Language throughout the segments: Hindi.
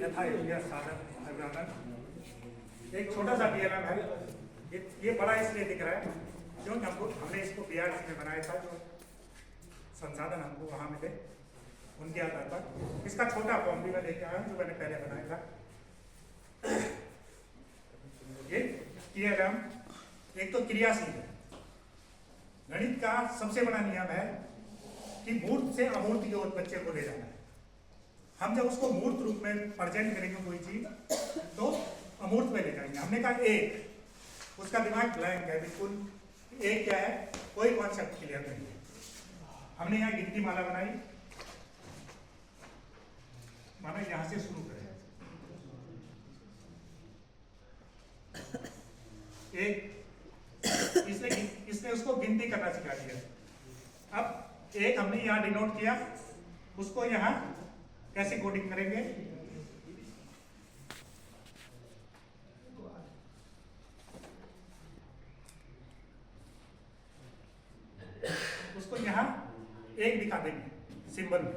यथा योग्य साधन अभिवादन। एक छोटा सा डीएलएम है, ये बड़ा इसलिए दिख रहा है क्योंकि हमने इसको बीआरसी में बनाया था, जो संसाधन हमको वहाँ मिले उनके आधार पर। इसका छोटा फॉर्म भी मैं लेके आया हूँ, जो मैंने पहले बनाया था। ये डीएलएम एक तो क्रियाशील है। गणित का सबसे बड़ा नियम है कि मूर्त से अमूर्त की ओर बच्चे को ले जाना है। हम जब उसको मूर्त रूप में प्रेजेंट करेंगे कोई चीज तो अमूर्त में ले जाएंगे। हमने कहा एक, उसका दिमाग ब्लैंक है बिल्कुल। एक क्या है, कोई कॉन्सेप्ट क्लियर नहीं है। हमने यहाँ गिनती माला बनाई, माना यहां से शुरू करें। एक इसने उसको गिनती करना सिखा दिया। अब एक हमने यहाँ डिनोट किया, उसको यहाँ कैसे कोडिंग करेंगे? उसको यहाँ एक दिखा देंगे सिंबल में।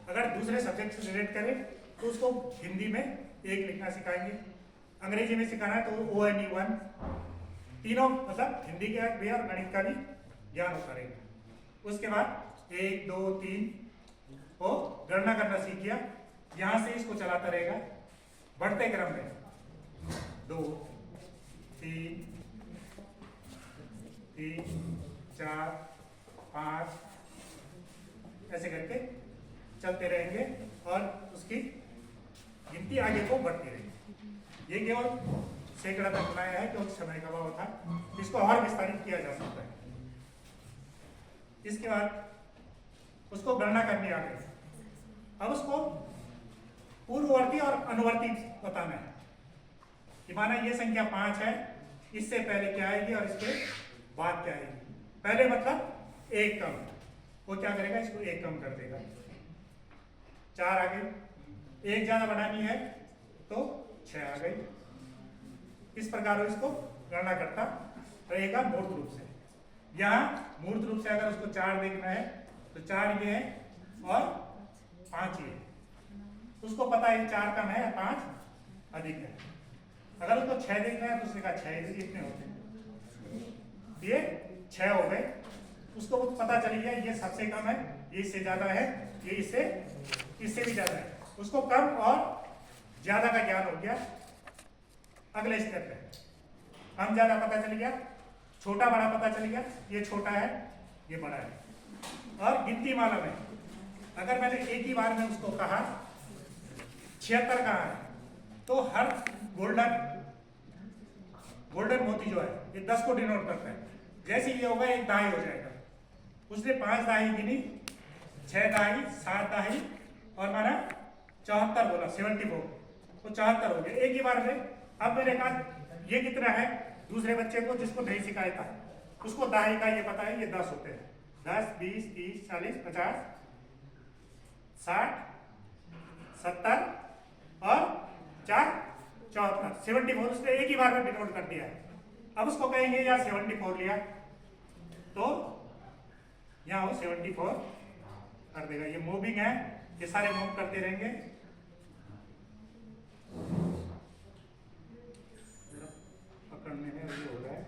अगर दूसरे सब्जेक्ट से रिलेट करें तो उसको हिंदी में एक लिखना सिखाएंगे, अंग्रेजी में सिखाना है तो ONE1। तीनों मतलब हिंदी का भी और गणित का भी ज्ञान होता रहेगा। उसके बाद 1 2 3 को गणना करना सीख गया। यहां से इसको चलाता रहेगा बढ़ते क्रम में 2 3 4 5 ऐसे करके चलते रहेंगे और उसकी गिनती आगे को बढ़ती रहेगी। ये केवल सैकड़ा तक बनाया है क्योंकि समय का अभाव था। इसको और विस्तारित किया जा सकता है। इसके बाद उसको गणना करनी आ गई। अब उसको पूर्ववर्ती और अनुवर्ती बताना है कि माना ये संख्या 5 है, इससे पहले क्या आएगी और इसके बाद क्या आएगी। पहले मतलब एक कम, वो क्या करेगा, इसको एक कम कर देगा। 4 आ गई, एक ज्यादा बढ़ानी है तो 6 आ गई। इस प्रकार इसको गणना करता रहेगा मूर्त रूप से। यहाँ मूर्त रूप से अगर उसको 4 देखना है तो 4 ये है और 5 ये। उसको पता है 4 कम है 5 अधिक है। अगर उसको 6 देखना है तो उसने कहा 6 इतने होते हैं, ये 6 हो गए। उसको पता चली गया ये सबसे कम है, ये इससे ज्यादा है, ये इससे भी ज्यादा है। उसको कम और ज्यादा का ज्ञान हो गया। अगले स्टेप पे कम ज्यादा पता चल गया, छोटा बड़ा पता चल गया, ये छोटा है ये बड़ा है। और गिनती माला में अगर मैंने एक ही बार में उसको कहा 76 कहाँ है तो हर गोल्डन मोती जो है ये 10 को डिनोट करता है। जैसे ये होगा एक दहाई हो जाएगा। उसने 5 दहाई गिनी, 6 दहाई 7 दहाई और माना 74 बोला, 74 तो 74 हो गए एक ही बार में। अब मैंने कहा ये कितना है, दूसरे बच्चे को जिसको नहीं सिखाया था उसको दहाई का ये पता है, ये 10 होते हैं। 10 20 30 40 50 60 70 और 4 74 74 उसने एक ही बार में डिनोट कर दिया है। अब उसको कहेंगे या 74 लिया तो यहाँ वो 74 कर देगा। ये मूविंग है, ये सारे मूव करते रहेंगे। पकड़ने में ये हो रहा है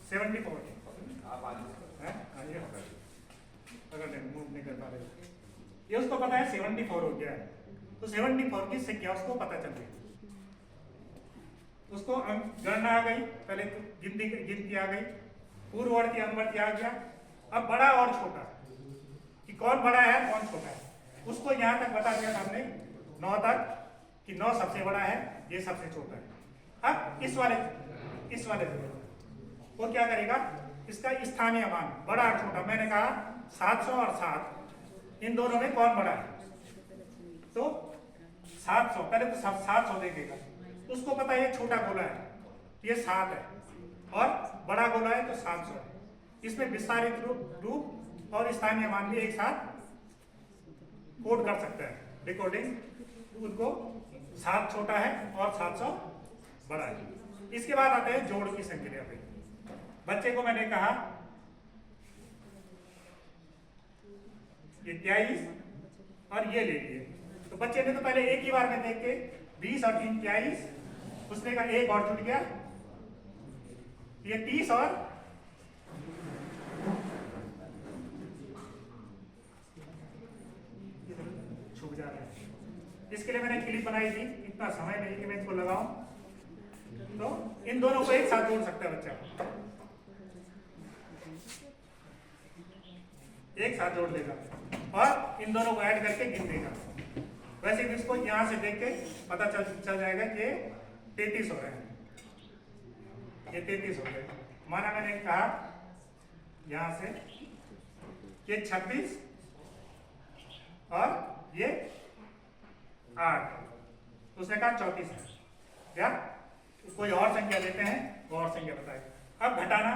74 मूव नहीं कर पा रहे। ये उसको पता है 74 हो गया है तो 74 की संख्या उसको पता चल गई। उसको गणना आ गई, पहले तो गिनती आ गई, पूर्ववर्ती अनुवर्ती आ गया। अब बड़ा और छोटा कि कौन बड़ा है कौन छोटा है उसको यहाँ तक बता दिया हमने 9 तक कि 9 सबसे बड़ा है, ये सबसे छोटा है। अब इस वाले वो क्या करेगा, इसका स्थानीय मान बड़ा और छोटा, मैंने कहा 700 और 7 इन दोनों में कौन बड़ा है तो 700, पहले तो 700 देखेगा। उसको पता है ये छोटा गोला है ये 7 है और बड़ा गोला है तो 700 है। इसमें विस्तारित रूप और स्थानीय मान भी एक साथ कोड कर सकते हैं डिकोडिंग। उनको 7 छोटा है और 700 बड़ा है। इसके बाद आते हैं जोड़ की संक्रिया पे। बच्चे को मैंने कहा ये 23 और ये ले लिए तो बच्चे ने तो पहले एक ही बार में देख के 20 और 3 22, उसने कहा एक और जुट गया, ये 30 और छूट जा रहा है। इसके लिए मैंने क्लिप बनाई थी, इतना समय नहीं कि मैं इसको लगाऊं, तो इन दोनों को एक साथ जोड़ सकता है बच्चा, एक साथ जोड़ देगा और इन दोनों को ऐड करके गिन देगा। वैसे भी इसको यहां से देख के पता चल जाएगा कि 33 हो रहे हैं, ये 33 हो गए। माना मैंने कहा यहां से ये 26 और ये 8, उसने कहा 34 है। क्या कोई और संख्या देते हैं, वो और संख्या बताएगा। अब घटाना,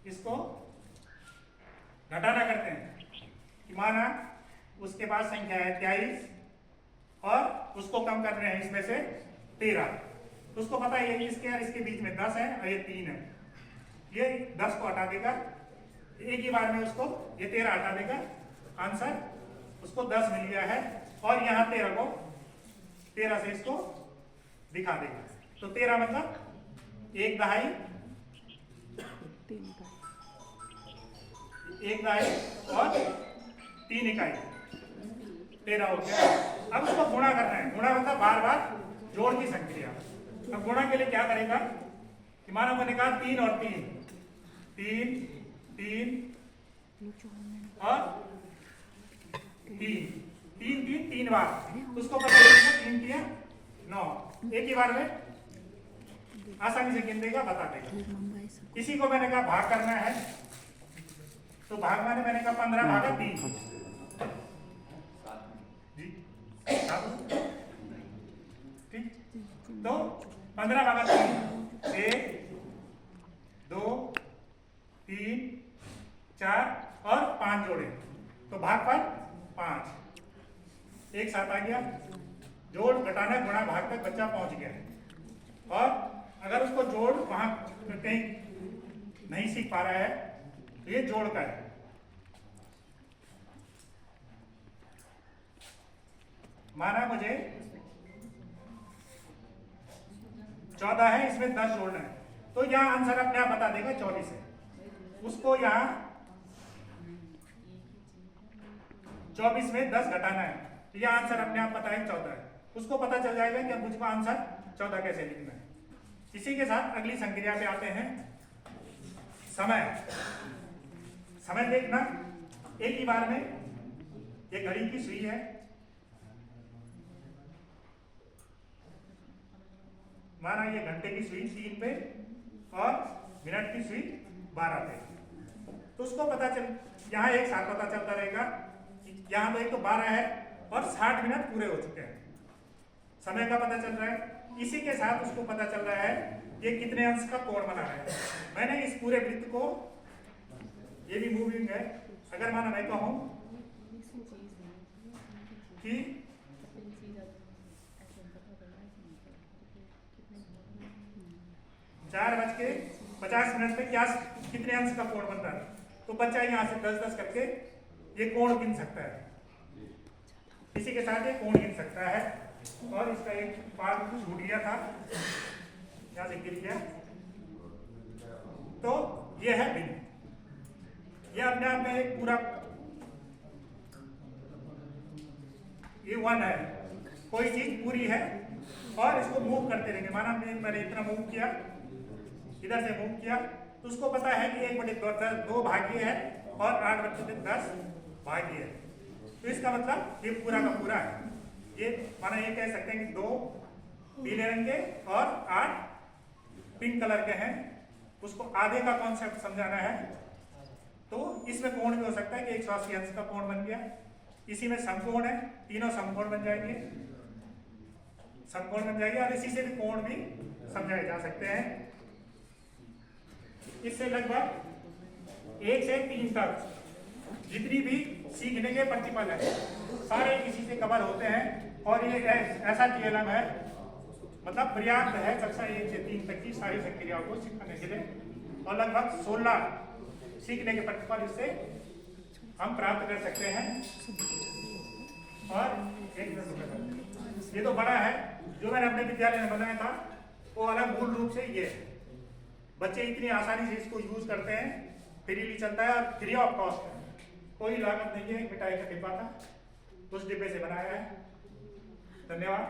इसको घटाना करते हैं कि माना उसके पास संख्या है 23 और उसको कम कर रहे हैं इसमें से 13, तो उसको पता है इसके और इसके बीच में 10 है और ये 3 है, ये 10 को हटा देगा एक ही बार में, उसको ये 13 हटा देगा, आंसर उसको 10 मिल गया है और यहाँ 13 को 13 से इसको दिखा देगा। तो 13 मतलब 1 दहाई, 1 दहाई और 3 इकाई, 13 हो गया। अब उसको गुणा करना है, गुणा मतलब बार बार जोड़ की संख्या। अब गुणा के लिए क्या करेगा कि मानो मैंने कहा 3 और 3, 3 3 और 3, 3 3 3 बार, उसको पता लगेगा 3 3 9, एक ही बार में आसानी से गिन देगा, बता देगा। इसी को मैंने कहा भाग करना है, तो भाग मैंने कहा 15 भागा 3 जी, ठीक, तो 15 भागा 3, 1 2 3 4 और 5 जोड़े, तो भाग पर 5 एक साथ आ गया। जोड़ घटाना गुणा भाग तक बच्चा पहुंच गया। और अगर उसको जोड़ वहां कहीं नहीं सीख पा रहा है तो ये जोड़ का है। माना मुझे 14 है, इसमें 10 जोड़ना है, तो यहां आंसर अपने आप बता देगा 24 है। उसको यहां 24 में 10 घटाना है, तो यह आंसर अपने आप पता है 14 है। उसको पता चल जाएगा कि अब मुझको आंसर 14 कैसे लिखना है। इसी के साथ अगली संक्रिया पे आते हैं, समय। समय देखना, एक ही बार में ये घड़ी की सुई है, माना ये घंटे की सुई 3 पे और मिनट की सुई 12 पे, तो उसको पता चल, यहाँ एक साथ पता चलता रहेगा कि यहाँ तो एक तो 12 है और 60 मिनट पूरे हो चुके हैं, समय का पता चल रहा है। इसी के साथ उसको पता चल रहा है ये कितने अंश का कोण बना रहा है। मैंने इस पूरे वृत्त को, ये भी मूविंग है, अगर माना मैं कहूं कि 4:50 पे क्या कितने अंश का कोण बन रहा है, तो बच्चा यहाँ से 10-10 करके ये कोण गिन सकता है। इसी के साथ ये कोण गिन सकता है। और इसका एक पार्ट छूट गया था, यहाँ से गिर गया, तो ये है भिन्न। ये अपने आप में एक पूरा, ये 1 है, कोई चीज पूरी है और इसको मूव करते रहेंगे। माना मैंने इतना मूव किया, इधर से मूव किया, तो उसको पता है कि 1/2 भाग्य है और 8/10 भाग्य है, तो इसका मतलब ये पूरा का पूरा है। ये माना ये कह सकते हैं कि 2 पीले रंग के और 8 पिंक कलर के हैं, उसको आधे का कॉन्सेप्ट समझाना है। तो इसमें कोण भी हो सकता है कि 180 अंश का कोण बन गया। इसी में समकोण है, तीनों समकोण बन जाएंगे, समकोण बन जाएंगे, और इसी से भी कोण भी समझाए जा सकते हैं। इससे लगभग 1 से 3 तक जितनी भी सीखने के प्रतिफल है सारे इसी से कवर होते हैं। और ये ऐसा TLM है, मतलब पर्याप्त है कक्षा 1 से 3 तक की सारी संक्रियाओं को सिखाने के लिए, और लगभग 16 सीखने के प्रतिफल इससे हम प्राप्त कर सकते हैं। ये तो बड़ा है, जो मैंने अपने विद्यालय में बनाया था वो अलग मूल रूप से ये है। बच्चे इतनी आसानी से इसको यूज करते हैं, फ्रीली चलता है और फ्री ऑफ कॉस्ट है, कोई लागत नहीं है। एक मिठाई का डिब्बा था, उस डिब्बे से बनाया है। धन्यवाद।